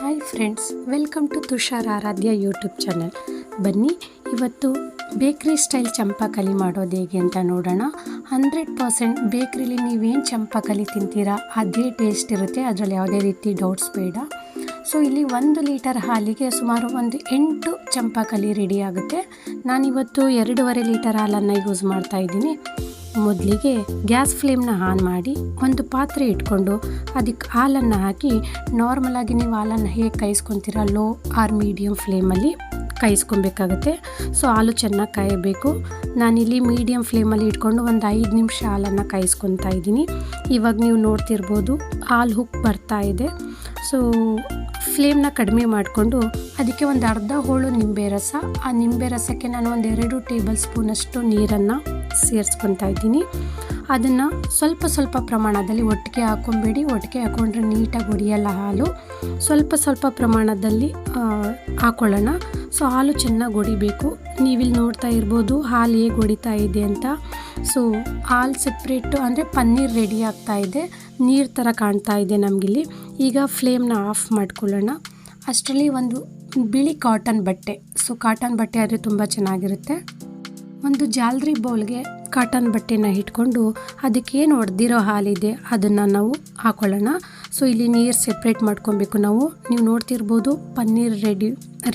Hi friends, welcome to Tushar Aradhya YouTube channel. ಬನ್ನಿ ಇವತ್ತು ಬೇಕ್ರಿ ಸ್ಟೈಲ್ ಚಂಪಾಕಲಿ ಮಾಡೋದು ಹೇಗೆ ಅಂತ ನೋಡೋಣ. 100% ಬೇಕ್ರಿಲಿ ನೀವೇನು ಚಂಪಾಕಲಿ ತಿಂತೀರಾ ಅದೇ ಟೇಸ್ಟ್ ಇರುತ್ತೆ, ಅದರಲ್ಲಿ ಯಾವುದೇ ರೀತಿ ಡೌಟ್ಸ್ ಬೇಡ. ಸೊ ಇಲ್ಲಿ 1 ಲೀಟರ್ ಹಾಲಿಗೆ ಸುಮಾರು 8 ಚಂಪಾಕಲಿ ರೆಡಿ ಆಗುತ್ತೆ. ನಾನಿವತ್ತು 2.5 ಲೀಟರ್ ಹಾಲನ್ನು ಯೂಸ್ ಮಾಡ್ತಾಯಿದ್ದೀನಿ. ಮೊದಲಿಗೆ ಗ್ಯಾಸ್ ಫ್ಲೇಮ್ನ ಆನ್ ಮಾಡಿ ಒಂದು ಪಾತ್ರೆ ಇಟ್ಕೊಂಡು ಅದಕ್ಕೆ ಹಾಲನ್ನು ಹಾಕಿ ನಾರ್ಮಲಾಗಿ ನೀವು ಹಾಲನ್ನು ಹೇಗೆ ಕಾಯಿಸ್ಕೊತೀರಾ ಲೋ ಆರ್ ಮೀಡಿಯಮ್ ಫ್ಲೇಮಲ್ಲಿ ಕಾಯಿಸ್ಕೊಬೇಕಾಗತ್ತೆ. ಸೊ ಹಾಲು ಚೆನ್ನಾಗಿ ಕಾಯಬೇಕು. ನಾನಿಲ್ಲಿ ಮೀಡಿಯಮ್ ಫ್ಲೇಮಲ್ಲಿ ಇಟ್ಕೊಂಡು ಒಂದು 5 ನಿಮಿಷ ಹಾಲನ್ನು ಕಾಯಿಸ್ಕೊತಾ ಇದ್ದೀನಿ. ಇವಾಗ ನೀವು ನೋಡ್ತಿರ್ಬೋದು ಹಾಲು ಹುಕ್ ಬರ್ತಾ ಇದೆ. ಸೊ ಫ್ಲೇಮ್ನ ಕಡಿಮೆ ಮಾಡಿಕೊಂಡು ಅದಕ್ಕೆ ಒಂದು ಅರ್ಧ ಹೋಳು ನಿಂಬೆ ರಸ, ಆ ನಿಂಬೆ ರಸಕ್ಕೆ ನಾನು 2 ಟೇಬಲ್ ಸ್ಪೂನಷ್ಟು ನೀರನ್ನು ಸೇರಿಸ್ಕೊತಾ ಇದ್ದೀನಿ. ಅದನ್ನು ಸ್ವಲ್ಪ ಪ್ರಮಾಣದಲ್ಲಿ ಒಟ್ಟಿಗೆ ಹಾಕ್ಕೊಬೇಡಿ, ಒಟ್ಟಿಗೆ ಹಾಕ್ಕೊಂಡ್ರೆ ನೀಟಾಗಿ ಹೊಡಿಯಲ್ಲ ಹಾಲು. ಸ್ವಲ್ಪ ಪ್ರಮಾಣದಲ್ಲಿ ಹಾಕ್ಕೊಳ್ಳೋಣ. ಸೊ ಹಾಲು ಚೆನ್ನಾಗಿ ಹೊಡಿಬೇಕು. ನೀವಿಲ್ಲಿ ನೋಡ್ತಾ ಇರ್ಬೋದು ಹಾಲು ಹೇಗೆ ಹೊಡಿತಾ ಇದೆ ಅಂತ. ಸೊ ಹಾಲು ಸೆಪ್ರೇಟು ಅಂದರೆ ಪನ್ನೀರ್ ರೆಡಿ ಆಗ್ತಾ ಇದೆ, ನೀರು ಥರ ಕಾಣ್ತಾ ಇದೆ ನಮಗಿಲ್ಲಿ. ಈಗ ಫ್ಲೇಮ್ನ ಆಫ್ ಮಾಡ್ಕೊಳ್ಳೋಣ. ಅಷ್ಟರಲ್ಲಿ ಒಂದು ಬಿಳಿ ಕಾಟನ್ ಬಟ್ಟೆ, ಸೊ ಕಾಟನ್ ಬಟ್ಟೆ ಆದರೆ ತುಂಬ ಚೆನ್ನಾಗಿರುತ್ತೆ. ಒಂದು ಜಾಲರಿ ಬೌಲ್ಗೆ ಕಾಟನ್ ಬಟ್ಟೆನ ಇಟ್ಕೊಂಡು ಅದಕ್ಕೇನು ಹೊಡೆದಿರೋ ಹಾಲಿದೆ ಅದನ್ನು ನಾವು ಹಾಕ್ಕೊಳ್ಳೋಣ. ಸೊ ಇಲ್ಲಿ ನೀರು ಸೆಪ್ರೇಟ್ ಮಾಡ್ಕೊಬೇಕು ನಾವು. ನೀವು ನೋಡ್ತಿರ್ಬೋದು ಪನ್ನೀರ್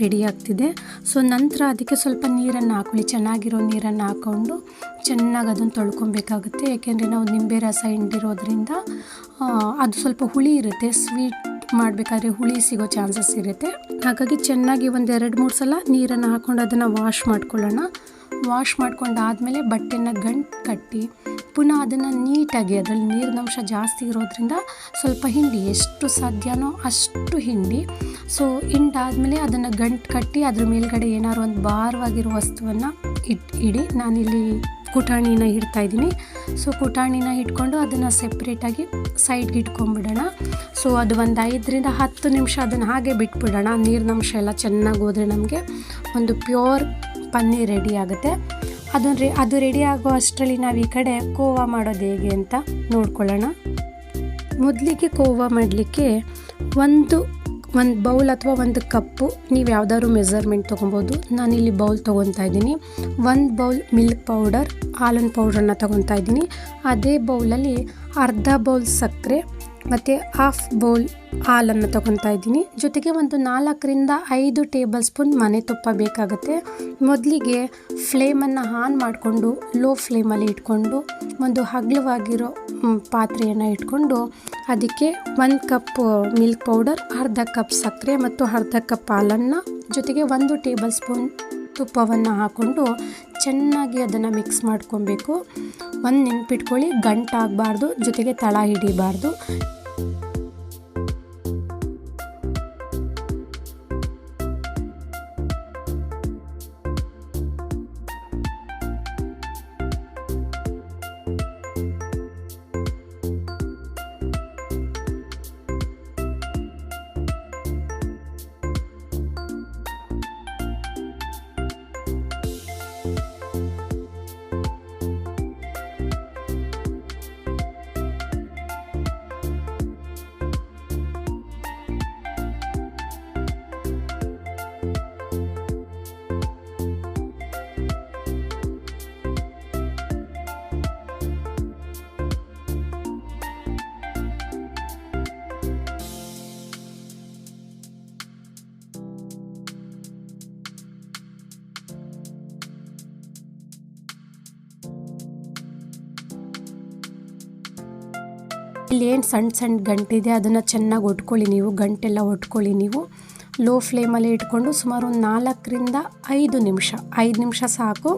ರೆಡಿ ಆಗ್ತಿದೆ. ಸೊ ನಂತರ ಅದಕ್ಕೆ ಸ್ವಲ್ಪ ನೀರನ್ನು ಹಾಕೊಳ್ಳಿ, ಚೆನ್ನಾಗಿರೋ ನೀರನ್ನು ಹಾಕ್ಕೊಂಡು ಚೆನ್ನಾಗಿ ಅದನ್ನು ತೊಳ್ಕೊಬೇಕಾಗುತ್ತೆ. ಏಕೆಂದರೆ ನಾವು ನಿಂಬೆ ರಸ ಹಿಂಡಿರೋದ್ರಿಂದ ಅದು ಸ್ವಲ್ಪ ಹುಳಿ ಇರುತ್ತೆ, ಸ್ವೀಟ್ ಮಾಡಬೇಕಾದ್ರೆ ಹುಳಿ ಸಿಗೋ ಚಾನ್ಸಸ್ ಇರುತ್ತೆ. ಹಾಗಾಗಿ ಚೆನ್ನಾಗಿ 2-3 ಸಲ ನೀರನ್ನು ಹಾಕ್ಕೊಂಡು ಅದನ್ನು ವಾಶ್ ಮಾಡ್ಕೊಳ್ಳೋಣ. ವಾಶ್ ಮಾಡ್ಕೊಂಡಾದಮೇಲೆ ಬಟ್ಟೆನ ಗಂಟು ಕಟ್ಟಿ ಪುನಃ ಅದನ್ನು ನೀಟಾಗಿ, ಅದರಲ್ಲಿ ನೀರಿನಂಶ ಜಾಸ್ತಿ ಇರೋದ್ರಿಂದ ಸ್ವಲ್ಪ ಹಿಂಡಿ, ಎಷ್ಟು ಸಾಧ್ಯನೋ ಅಷ್ಟು ಹಿಂಡಿ. ಸೊ ಹಿಂಡಾದಮೇಲೆ ಅದನ್ನು ಗಂಟು ಕಟ್ಟಿ ಅದ್ರ ಮೇಲ್ಗಡೆ ಏನಾದ್ರು ಒಂದು ಭಾರವಾಗಿರೋ ವಸ್ತುವನ್ನು ಇಡಿ. ನಾನಿಲ್ಲಿ ಕುಟಾಣಿನ ಇಡ್ತಾಯಿದ್ದೀನಿ. ಸೊ ಕುಟಾಣಿನ ಇಟ್ಕೊಂಡು ಅದನ್ನು ಸೆಪ್ರೇಟಾಗಿ ಸೈಡ್ಗೆ ಇಟ್ಕೊಂಡ್ಬಿಡೋಣ. ಸೊ ಅದು ಒಂದು 5-10 ನಿಮಿಷ ಅದನ್ನು ಹಾಗೆ ಬಿಟ್ಬಿಡೋಣ. ನೀರಿನಂಶ ಎಲ್ಲ ಚೆನ್ನಾಗಿ ಹೋದರೆ ನಮಗೆ ಒಂದು ಪ್ಯೂರ್ ಪನ್ನೀರ್ ರೆಡಿ ಆಗುತ್ತೆ. ಅದು ರೆಡಿ ಆಗೋ ಅಷ್ಟರಲ್ಲಿ ನಾವು ಈ ಕಡೆ ಕೋವಾ ಮಾಡೋದು ಹೇಗೆ ಅಂತ ನೋಡ್ಕೊಳ್ಳೋಣ. ಮೊದಲಿಗೆ ಕೋವಾ ಮಾಡಲಿಕ್ಕೆ ಒಂದು ಬೌಲ್ ಅಥವಾ ಒಂದು ಕಪ್ಪು, ನೀವು ಯಾವುದಾದ್ರು ಮೆಸರ್ಮೆಂಟ್ ತೊಗೊಬೋದು. ನಾನಿಲ್ಲಿ ಬೌಲ್ ತೊಗೊತಾ ಇದ್ದೀನಿ. 1 ಬೌಲ್ ಮಿಲ್ಕ್ ಪೌಡರ್, ಹಾಲಿನ ಪೌಡ್ರನ್ನ ತೊಗೊತಾ ಇದ್ದೀನಿ. ಅದೇ ಬೌಲಲ್ಲಿ ಅರ್ಧ ಬೌಲ್ ಸಕ್ಕರೆ ಮತ್ತು 1/2 ಬೌಲ್ ಹಾಲನ್ನು ತೊಗೊತಾ ಇದ್ದೀನಿ. ಜೊತೆಗೆ ಒಂದು 4-5 ಟೇಬಲ್ ಸ್ಪೂನ್ ಮನೆ ತುಪ್ಪ ಬೇಕಾಗುತ್ತೆ. ಮೊದಲಿಗೆ ಫ್ಲೇಮನ್ನು ಆನ್ ಮಾಡಿಕೊಂಡು ಲೋ ಫ್ಲೇಮಲ್ಲಿ ಇಟ್ಕೊಂಡು ಒಂದು ಅಗಲವಾಗಿರೋ ಪಾತ್ರೆಯನ್ನು ಇಟ್ಕೊಂಡು ಅದಕ್ಕೆ 1 ಕಪ್ ಮಿಲ್ಕ್ ಪೌಡರ್, ಅರ್ಧ ಕಪ್ ಸಕ್ಕರೆ ಮತ್ತು ಅರ್ಧ ಕಪ್ ಹಾಲನ್ನು ಜೊತೆಗೆ 1 ಟೇಬಲ್ ಸ್ಪೂನ್ ತುಪ್ಪವನ್ನು ಹಾಕ್ಕೊಂಡು ಚೆನ್ನಾಗಿ ಅದನ್ನು ಮಿಕ್ಸ್ ಮಾಡ್ಕೊಬೇಕು. ಒಂದು ನೆನಪಿಟ್ಕೊಳ್ಳಿ, ಗಂಟಾಗಬಾರ್ದು, ಜೊತೆಗೆ ತಳ ಹಿಡಿಬಾರ್ದು. ಇಲ್ಲಿ ಏನು ಸಣ್ಣ ಗಂಟಿದೆ ಅದನ್ನು ಚೆನ್ನಾಗಿ ಒಟ್ಕೊಳ್ಳಿ ನೀವು. ಗಂಟೆಲ್ಲ ಒಟ್ಕೊಳ್ಳಿ ನೀವು. ಲೋ ಫ್ಲೇಮಲ್ಲಿ ಇಟ್ಕೊಂಡು ಸುಮಾರು 4-5 ನಿಮಿಷ, 5 ನಿಮಿಷ ಸಾಕು.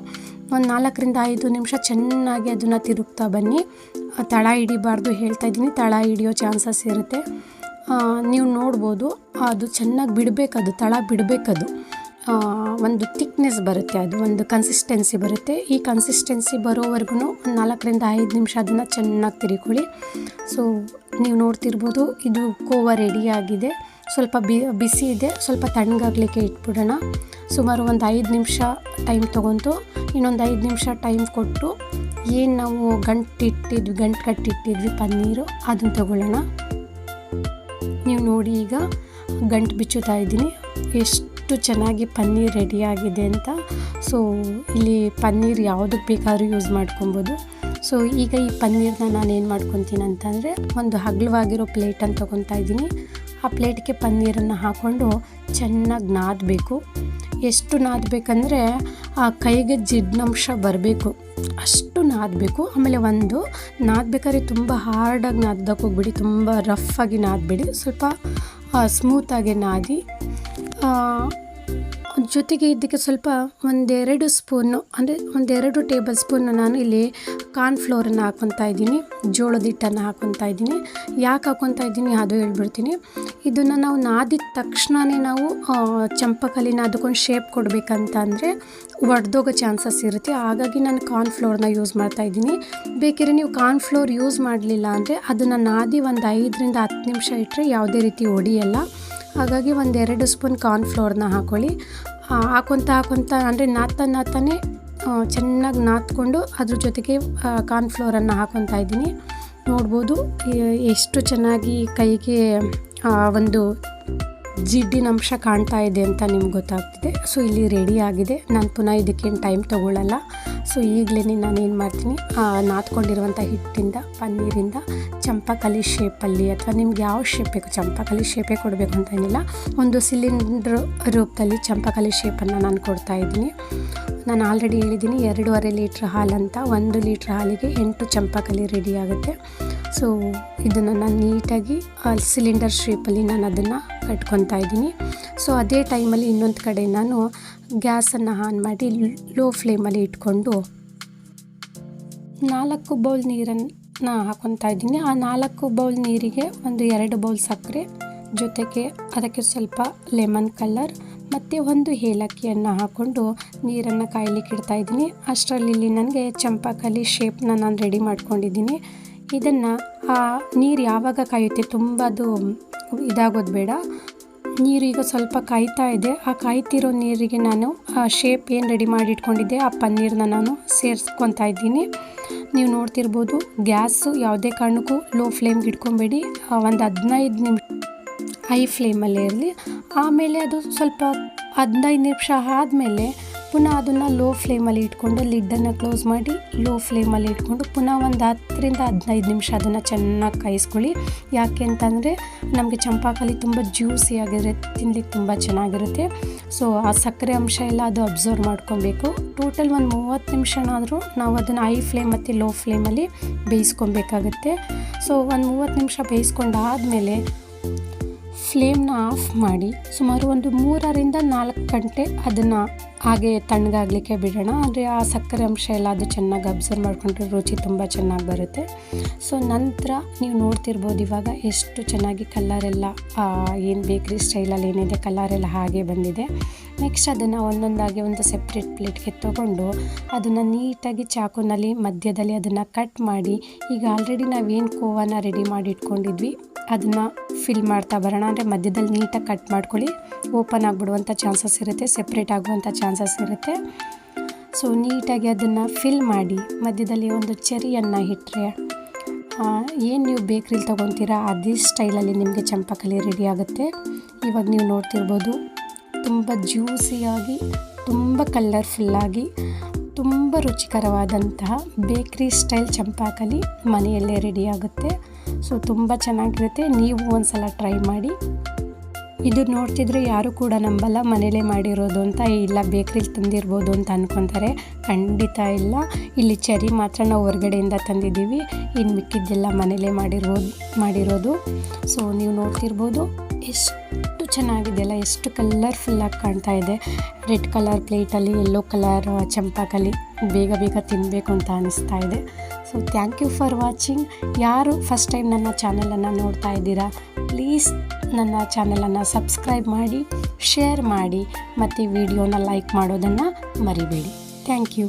ಒಂದು 4-5 ನಿಮಿಷ ಚೆನ್ನಾಗಿ ಅದನ್ನು ತಿರುಗ್ತಾ ಬನ್ನಿ. ತಳ ಹಿಡಿಬಾರ್ದು ಹೇಳ್ತಾ ಇದ್ದೀನಿ, ತಳ ಹಿಡಿಯೋ ಚಾನ್ಸಸ್ ಇರುತ್ತೆ. ನೀವು ನೋಡ್ಬೋದು ಅದು ಚೆನ್ನಾಗಿ ಬಿಡಬೇಕದು, ತಳ ಬಿಡಬೇಕದು. ಒಂದು ಥಿಕ್ನೆಸ್ ಬರುತ್ತೆ, ಅದು ಒಂದು ಕನ್ಸಿಸ್ಟೆನ್ಸಿ ಬರುತ್ತೆ. ಈ ಕನ್ಸಿಸ್ಟೆನ್ಸಿ ಬರೋವರೆಗೂ 4-5 ನಿಮಿಷ ಅದನ್ನು ಚೆನ್ನಾಗಿ ತಿರುಕೊಳ್ಳಿ. ಸೊ ನೀವು ನೋಡ್ತಿರ್ಬೋದು ಇದು ಕೋವಾ ರೆಡಿಯಾಗಿದೆ. ಸ್ವಲ್ಪ ಬಿಸಿ ಇದೆ, ಸ್ವಲ್ಪ ತಣ್ಣಗಾಗಲಿಕ್ಕೆ ಇಟ್ಬಿಡೋಣ. ಸುಮಾರು ಒಂದು 5 ನಿಮಿಷ ಟೈಮ್ ತೊಗೊಂತು. ಇನ್ನೊಂದು 5 ನಿಮಿಷ ಟೈಮ್ ಕೊಟ್ಟು ಏನು ನಾವು ಗಂಟು ಕಟ್ಟಿಟ್ಟಿದ್ವಿ ಪನ್ನೀರು ಅದನ್ನು ತಗೊಳ್ಳೋಣ. ನೀವು ನೋಡಿ ಈಗ ಗಂಟು ಬಿಚ್ಚುತ್ತಾ ಇದ್ದೀನಿ ಎಷ್ಟು ಚೆನ್ನಾಗಿ ಪನ್ನೀರ್ ರೆಡಿಯಾಗಿದೆ ಅಂತ. ಸೊ ಇಲ್ಲಿ ಪನ್ನೀರ್ ಯಾವುದಕ್ಕೆ ಬೇಕಾದ್ರೂ ಯೂಸ್ ಮಾಡ್ಕೊಬೋದು. ಸೊ ಈಗ ಈ ಪನ್ನೀರನ್ನ ನಾನು ಏನು ಮಾಡ್ಕೊತೀನಿ ಅಂತಂದರೆ, ಒಂದು ಅಗಲವಾಗಿರೋ ಪ್ಲೇಟನ್ನು ತೊಗೊತಾ ಇದ್ದೀನಿ. ಆ ಪ್ಲೇಟ್ಗೆ ಪನ್ನೀರನ್ನು ಹಾಕ್ಕೊಂಡು ಚೆನ್ನಾಗಿ ನಾದಬೇಕು. ಎಷ್ಟು ನಾದಬೇಕಂದ್ರೆ ಆ ಕೈಗೆ ಜಿಡ್ನಂಶ ಬರಬೇಕು, ಅಷ್ಟು ನಾದಬೇಕು. ಆಮೇಲೆ ಒಂದು ನಾದಬೇಕಾದ್ರೆ ತುಂಬ ಹಾರ್ಡಾಗಿ ನಾದಕ್ಕೆ ಹೋಗ್ಬಿಡಿ, ತುಂಬ ರಫಾಗಿ ನಾದಬೇಡಿ, ಸ್ವಲ್ಪ ಸ್ಮೂತಾಗಿ ನಾದಿ. ಜೊತೆಗೆ ಇದಕ್ಕೆ ಸ್ವಲ್ಪ ಒಂದೆರಡು ಸ್ಪೂನು ಅಂದರೆ 1-2 ಟೇಬಲ್ ಸ್ಪೂನ್ ನಾನು ಇಲ್ಲಿ ಕಾರ್ನ್ಫ್ಲೋರನ್ನು ಹಾಕ್ಕೊತಾ ಇದ್ದೀನಿ, ಜೋಳದ ಹಿಟ್ಟನ್ನು ಹಾಕ್ಕೊತಾ ಇದ್ದೀನಿ. ಯಾಕೆ ಹಾಕ್ಕೊತಾ ಇದ್ದೀನಿ ಅದು ಹೇಳ್ಬಿಡ್ತೀನಿ. ಇದನ್ನು ನಾವು ನಾದಿದ ತಕ್ಷಣವೇ ನಾವು ಚಂಪಕಲಿನ ಅದಕ್ಕೊಂದು ಶೇಪ್ ಕೊಡಬೇಕಂತ ಅಂದರೆ ಒಡೆದೋಗೋ ಚಾನ್ಸಸ್ ಇರುತ್ತೆ. ಹಾಗಾಗಿ ನಾನು ಕಾರ್ನ್ಫ್ಲೋರ್ನ ಯೂಸ್ ಮಾಡ್ತಾಯಿದ್ದೀನಿ. ಬೇಕಿದ್ರೆ ನೀವು ಕಾರ್ನ್ಫ್ಲೋರ್ ಯೂಸ್ ಮಾಡಲಿಲ್ಲ ಅಂದರೆ ಅದನ್ನು ನಾದಿ ಒಂದು 5-10 ನಿಮಿಷ ಇಟ್ಟರೆ ಯಾವುದೇ ರೀತಿ ಒಡೆಯಲ್ಲ. ಹಾಗಾಗಿ 1-2 ಸ್ಪೂನ್ ಕಾರ್ನ್ಫ್ಲೋರ್ನ ಹಾಕ್ಕೊಳ್ಳಿ. ಹಾಕ್ಕೊತ ಅಂದರೆ ನಾದ್ತಾನೆ ಚೆನ್ನಾಗಿ ನಾದ್ಕೊಂಡು ಅದ್ರ ಜೊತೆಗೆ ಕಾರ್ನ್ಫ್ಲೋರನ್ನು ಹಾಕ್ಕೊತಾ ಇದ್ದೀನಿ. ನೋಡ್ಬೋದು ಎಷ್ಟು ಚೆನ್ನಾಗಿ ಕೈಗೆ ಒಂದು ಜಿಡ್ಡಿನ ಅಂಶ ಕಾಣ್ತಾ ಇದೆ ಅಂತ ನಿಮ್ಗೆ ಗೊತ್ತಾಗ್ತಿದೆ. ಸೊ ಇಲ್ಲಿ ರೆಡಿ ಆಗಿದೆ. ನಾನು ಪುನಃ ಇದಕ್ಕೇನು ಟೈಮ್ ತೊಗೊಳ್ಳಲ್ಲ. ಸೊ ಈಗಲೇ ನಾನೇನು ಮಾಡ್ತೀನಿ, ನಾದ್ಕೊಂಡಿರುವಂಥ ಹಿಟ್ಟಿಂದ ಪನ್ನೀರಿಂದ ಚಂಪಾಕಲಿ ಶೇಪಲ್ಲಿ ಅಥವಾ ನಿಮ್ಗೆ ಯಾವ ಶೇಪ್ ಬೇಕು, ಚಂಪಾಕಲಿ ಶೇಪೇ ಕೊಡಬೇಕು ಅಂತ ಏನಿಲ್ಲ, ಒಂದು ಸಿಲಿಂಡ್ರ್ ರೂಪದಲ್ಲಿ ಚಂಪಾಕಲಿ ಶೇಪನ್ನು ನಾನು ಕೊಡ್ತಾಯಿದ್ದೀನಿ. ನಾನು ಆಲ್ರೆಡಿ ಹೇಳಿದ್ದೀನಿ 2.5 ಲೀಟ್ರ್ ಹಾಲಂತ. 1 ಲೀಟ್ರ್ ಹಾಲಿಗೆ 8 ಚಂಪಾಕಲಿ ರೆಡಿ ಆಗುತ್ತೆ. ಸೊ ಇದನ್ನು ನಾನು ನೀಟಾಗಿ ಸಿಲಿಂಡರ್ ಶೇಪಲ್ಲಿ ನಾನು ಅದನ್ನು ಕಟ್ಕೊತಾ ಇದ್ದೀನಿ. ಸೊ ಅದೇ ಟೈಮಲ್ಲಿ ಇನ್ನೊಂದು ಕಡೆ ನಾನು ಗ್ಯಾಸನ್ನು ಆನ್ ಮಾಡಿ ಲೋ ಫ್ಲೇಮಲ್ಲಿ ಇಟ್ಕೊಂಡು 4 ಬೌಲ್ ನೀರನ್ನು ಹಾಕ್ಕೊತಾ ಇದ್ದೀನಿ. ಆ 4 ಬೌಲ್ ನೀರಿಗೆ 2 ಬೌಲ್ ಸಕ್ಕರೆ, ಜೊತೆಗೆ ಅದಕ್ಕೆ ಸ್ವಲ್ಪ ಲೆಮನ್ ಕಲರ್ ಮತ್ತು 1 ಏಲಕ್ಕಿಯನ್ನು ಹಾಕ್ಕೊಂಡು ನೀರನ್ನು ಕಾಯ್ಲಿಕ್ಕೆ ಇಡ್ತಾಯಿದ್ದೀನಿ. ಅಷ್ಟರಲ್ಲಿ ನನಗೆ ಚಂಪಾಕಲಿ ಶೇಪ್ನ ನಾನು ರೆಡಿ ಮಾಡ್ಕೊಂಡಿದ್ದೀನಿ. ಇದನ್ನು ಆ ನೀರು ಯಾವಾಗ ಕಾಯುತ್ತೆ, ತುಂಬ ಅದು ಇದಾಗೋದು ಬೇಡ. ನೀರು ಈಗ ಸ್ವಲ್ಪ ಕಾಯ್ತಾ ಇದೆ. ಆ ಕಾಯ್ತಿರೋ ನೀರಿಗೆ ನಾನು ಆ ಶೇಪ್ ಏನು ರೆಡಿ ಮಾಡಿ ಇಟ್ಕೊಂಡಿದ್ದೆ ಆ ಪನ್ನೀರನ್ನ ನಾನು ಸೇರಿಸ್ಕೊತಾ ಇದ್ದೀನಿ. ನೀವು ನೋಡ್ತಿರ್ಬೋದು, ಗ್ಯಾಸು ಯಾವುದೇ ಕಾರಣಕ್ಕೂ ಲೋ ಫ್ಲೇಮ್ಗೆ ಇಟ್ಕೊಬೇಡಿ. ಒಂದು 15 ನಿಮಿಷ ಹೈ ಫ್ಲೇಮಲ್ಲೇ ಇರಲಿ. ಆಮೇಲೆ ಅದು ಸ್ವಲ್ಪ 15 ನಿಮಿಷ ಆದಮೇಲೆ ಪುನಃ ಅದನ್ನು ಲೋ ಫ್ಲೇಮಲ್ಲಿ ಇಟ್ಕೊಂಡು ಲಿಡ್ಡನ್ನು ಕ್ಲೋಸ್ ಮಾಡಿ ಲೋ ಫ್ಲೇಮಲ್ಲಿ ಇಟ್ಕೊಂಡು ಪುನಃ ಒಂದು 10-15 ನಿಮಿಷ ಅದನ್ನು ಚೆನ್ನಾಗಿ ಕಾಯಿಸ್ಕೊಳ್ಳಿ. ಯಾಕೆ ಅಂತಂದರೆ ನಮಗೆ ಚಂಪಾಕಲಿ ತುಂಬ ಜ್ಯೂಸಿಯಾಗಿರುತ್ತೆ, ತಿನ್ಲಿಕ್ಕೆ ತುಂಬ ಚೆನ್ನಾಗಿರುತ್ತೆ. ಸೊ ಆ ಸಕ್ಕರೆ ಅಂಶ ಎಲ್ಲ ಅದು ಅಬ್ಸರ್ವ್ ಮಾಡ್ಕೊಬೇಕು. ಟೋಟಲ್ ಒಂದು 30 ನಿಮಿಷನಾದರೂ ನಾವು ಅದನ್ನು ಹೈ ಫ್ಲೇಮ್ ಮತ್ತು ಲೋ ಫ್ಲೇಮಲ್ಲಿ ಬೇಯಿಸ್ಕೊಬೇಕಾಗುತ್ತೆ. ಸೊ ಒಂದು 30 ನಿಮಿಷ ಬೇಯಿಸ್ಕೊಂಡಾದಮೇಲೆ ಫ್ಲೇಮ್ನ ಆಫ್ ಮಾಡಿ ಸುಮಾರು ಒಂದು 3-4 ಗಂಟೆ ಅದನ್ನು ಹಾಗೆ ತಣ್ಣಗಾಗಲಿಕ್ಕೆ ಬಿಡೋಣ. ಅಂದರೆ ಆ ಸಕ್ಕರೆ ಅಂಶ ಎಲ್ಲ ಅದು ಚೆನ್ನಾಗಿ ಅಬ್ಸರ್ವ್ ಮಾಡಿಕೊಂಡ್ರೆ ರುಚಿ ತುಂಬ ಚೆನ್ನಾಗಿ ಬರುತ್ತೆ. ಸೊ ನಂತರ ನೀವು ನೋಡ್ತಿರ್ಬೋದು ಇವಾಗ ಎಷ್ಟು ಚೆನ್ನಾಗಿ ಕಲರೆಲ್ಲ ಏನು ಬೇಕ್ರಿ ಸ್ಟೈಲಲ್ಲಿ ಏನಿದೆ ಕಲರೆಲ್ಲ ಹಾಗೆ ಬಂದಿದೆ. ನೆಕ್ಸ್ಟ್ ಅದನ್ನು ಒಂದೊಂದಾಗಿ ಒಂದು ಸೆಪ್ರೇಟ್ ಪ್ಲೇಟ್ಗೆ ತೊಗೊಂಡು ಅದನ್ನು ನೀಟಾಗಿ ಚಾಕುನಲ್ಲಿ ಮಧ್ಯದಲ್ಲಿ ಅದನ್ನು ಕಟ್ ಮಾಡಿ, ಈಗ ಆಲ್ರೆಡಿ ನಾವೇನು ಕೋವನ್ನ ರೆಡಿ ಮಾಡಿ ಇಟ್ಕೊಂಡಿದ್ವಿ ಅದನ್ನು ಫಿಲ್ ಮಾಡ್ತಾ ಬರೋಣ. ಅಂದರೆ ಮಧ್ಯದಲ್ಲಿ ನೀಟಾಗಿ ಕಟ್ ಮಾಡ್ಕೊಳ್ಳಿ, ಓಪನ್ ಆಗಿಬಿಡುವಂಥ ಚಾನ್ಸಸ್ ಇರುತ್ತೆ, ಸೆಪ್ರೇಟ್ ಆಗುವಂಥ ಚಾನ್ಸಸ್ ಇರುತ್ತೆ. ಸೊ ನೀಟಾಗಿ ಅದನ್ನು ಫಿಲ್ ಮಾಡಿ ಮಧ್ಯದಲ್ಲಿ ಒಂದು ಚೆರಿಯನ್ನು ಇಟ್ಟರೆ ಏನು ನೀವು ಬೇಕ್ರಿಲಿ ತೊಗೊತೀರಾ ಅದೇ ಸ್ಟೈಲಲ್ಲಿ ನಿಮಗೆ ಚಂಪಾಕಲಿ ರೆಡಿ ಆಗುತ್ತೆ. ಇವಾಗ ನೀವು ನೋಡ್ತಿರ್ಬೋದು ತುಂಬ ಜ್ಯೂಸಿಯಾಗಿ, ತುಂಬ ಕಲರ್ಫುಲ್ಲಾಗಿ, ತುಂಬ ರುಚಿಕರವಾದಂತಹ ಬೇಕ್ರಿ ಸ್ಟೈಲ್ ಚಂಪಾಕಲಿ ಮನೆಯಲ್ಲೇ ರೆಡಿ ಆಗುತ್ತೆ. ಸೊ ತುಂಬ ಚೆನ್ನಾಗಿರುತ್ತೆ, ನೀವು ಒಂದ್ಸಲ ಟ್ರೈ ಮಾಡಿ. ಇದು ನೋಡ್ತಿದ್ರೆ ಯಾರು ಕೂಡ ನಂಬಲ್ಲ ಮನೇಲೇ ಮಾಡಿರೋದು ಅಂತ, ಇಲ್ಲ ಬೇಕ್ರಿಲಿ ತಂದಿರ್ಬೋದು ಅಂತ ಅಂದ್ಕೊತಾರೆ. ಖಂಡಿತ ಇಲ್ಲ, ಇಲ್ಲಿ ಚೆರಿ ಮಾತ್ರ ನಾವು ಹೊರಗಡೆಯಿಂದ ತಂದಿದ್ದೀವಿ, ಇನ್ನು ಮಿಕ್ಕಿದ್ದೆಲ್ಲ ಮನೇಲೇ ಮಾಡಿರೋದು. ಸೊ ನೀವು ನೋಡ್ತಿರ್ಬೋದು ಎಷ್ಟು ಚೆನ್ನಾಗಿದೆಯಲ್ಲ, ಎಷ್ಟು ಕಲರ್ಫುಲ್ಲಾಗಿ ಕಾಣ್ತಾ ಇದೆ. ರೆಡ್ ಕಲರ್ ಪ್ಲೇಟಲ್ಲಿ ಯೆಲ್ಲೋ ಕಲರ್ ಚಂಪಾಕಲಿ ಬೇಗ ಬೇಗ ತಿನ್ನಬೇಕು ಅಂತ ಅನ್ನಿಸ್ತಾ ಇದೆ. So thank you for watching. ಯಾರು ಫಸ್ಟ್ ಟೈಮ್ ನನ್ನ ಚಾನಲನ್ನು ನೋಡ್ತಾ ಇದ್ದೀರಾ, ಪ್ಲೀಸ್ ನನ್ನ ಚಾನಲನ್ನು ಸಬ್ಸ್ಕ್ರೈಬ್ ಮಾಡಿ, ಶೇರ್ ಮಾಡಿ ಮತ್ತು ವಿಡಿಯೋನ ಲೈಕ್ ಮಾಡೋದನ್ನು ಮರಿಬೇಡಿ. Thank you.